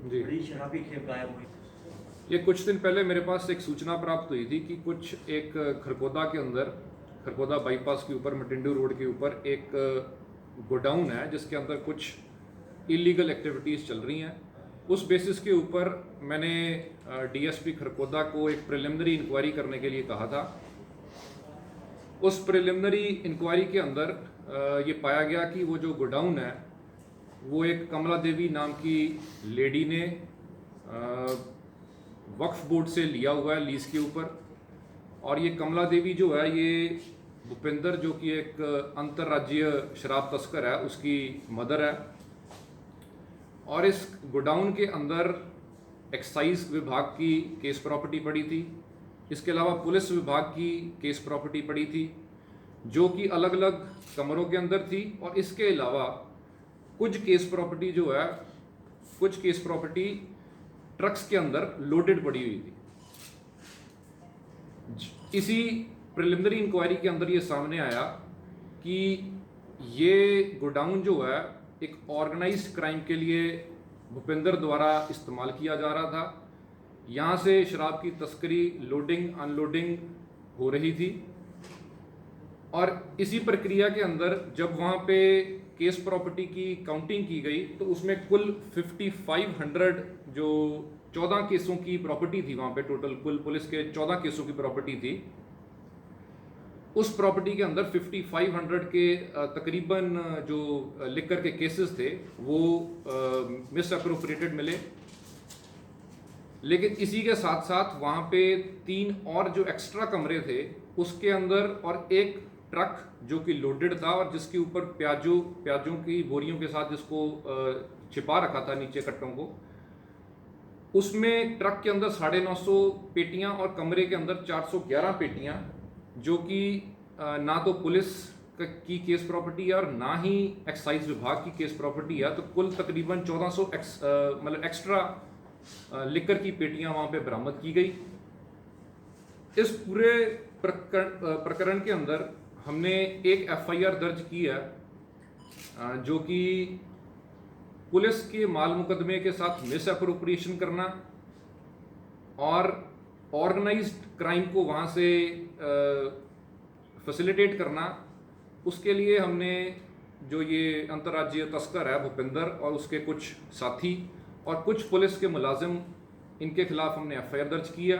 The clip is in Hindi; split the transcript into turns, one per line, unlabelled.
जी।
बड़ी शराबी खेप गायब हुई।
ये कुछ दिन पहले मेरे पास एक सूचना प्राप्त हुई थी कि कुछ एक खरगोदा के अंदर, खरगोदा बाईपास के ऊपर मटिंडू रोड के ऊपर एक गोडाउन है जिसके अंदर कुछ इलीगल एक्टिविटीज़ चल रही हैं। उस बेसिस के ऊपर मैंने डीएसपी खरगोदा को एक प्रिलिमिनरी इंक्वायरी करने के लिए कहा था। उस प्रिलिमिनरी इंक्वायरी के अंदर ये पाया गया कि वो जो गोडाउन है वो एक कमला देवी नाम की लेडी ने वक्फ बोर्ड से लिया हुआ है लीज के ऊपर। और ये कमला देवी जो है ये भूपेंद्र जो कि एक अंतर्राज्यीय शराब तस्कर है उसकी मदर है। और इस गोडाउन के अंदर एक्साइज विभाग की केस प्रॉपर्टी पड़ी थी, इसके अलावा पुलिस विभाग की केस प्रॉपर्टी पड़ी थी जो कि अलग अलग कमरों के अंदर थी। और इसके अलावा कुछ केस प्रॉपर्टी जो है, कुछ केस प्रॉपर्टी ट्रक्स के अंदर लोडेड पड़ी हुई थी। इसी प्रिलिमिनरी इंक्वायरी के अंदर ये सामने आया कि ये गोडाउन जो है एक ऑर्गेनाइज्ड क्राइम के लिए भूपेंद्र द्वारा इस्तेमाल किया जा रहा था। यहाँ से शराब की तस्करी, लोडिंग अनलोडिंग हो रही थी। और इसी प्रक्रिया के अंदर जब वहाँ पे केस प्रॉपर्टी की काउंटिंग की गई तो उसमें कुल 5500 जो 14 केसों की प्रॉपर्टी थी, वहाँ पे टोटल कुल पुलिस के 14 केसों की प्रॉपर्टी थी। उस प्रॉपर्टी के अंदर 5500 के तकरीबन जो लिकर के केसेस थे वो मिस अप्रोप्रिएटेड मिले। लेकिन इसी के साथ साथ वहाँ पे 3 और जो एक्स्ट्रा कमरे थे उसके अंदर और एक ट्रक जो कि लोडेड था और जिसके ऊपर प्याजों की बोरियों के साथ जिसको छिपा रखा था नीचे कट्टों को, उसमें ट्रक के अंदर 950 पेटियां और कमरे के अंदर 411 पेटियां जो कि ना तो पुलिस की केस प्रॉपर्टी है और ना ही एक्साइज विभाग की केस प्रॉपर्टी है। तो कुल तकरीबन 1400 मतलब एक्स्ट्रा लिकर की पेटियां वहां पे बरामद की गई। इस पूरे प्रकरण के अंदर हमने एक एफआईआर दर्ज की है जो कि पुलिस के माल मुकदमे के साथ मिस अप्रोप्रिएशन करना और ऑर्गेनाइज्ड क्राइम को वहाँ से फैसिलिटेट करना, उसके लिए हमने जो ये अंतर्राज्यीय तस्कर है भूपेंद्र और उसके कुछ साथी और कुछ पुलिस के मुलाजिम, इनके खिलाफ हमने एफआईआर दर्ज की है।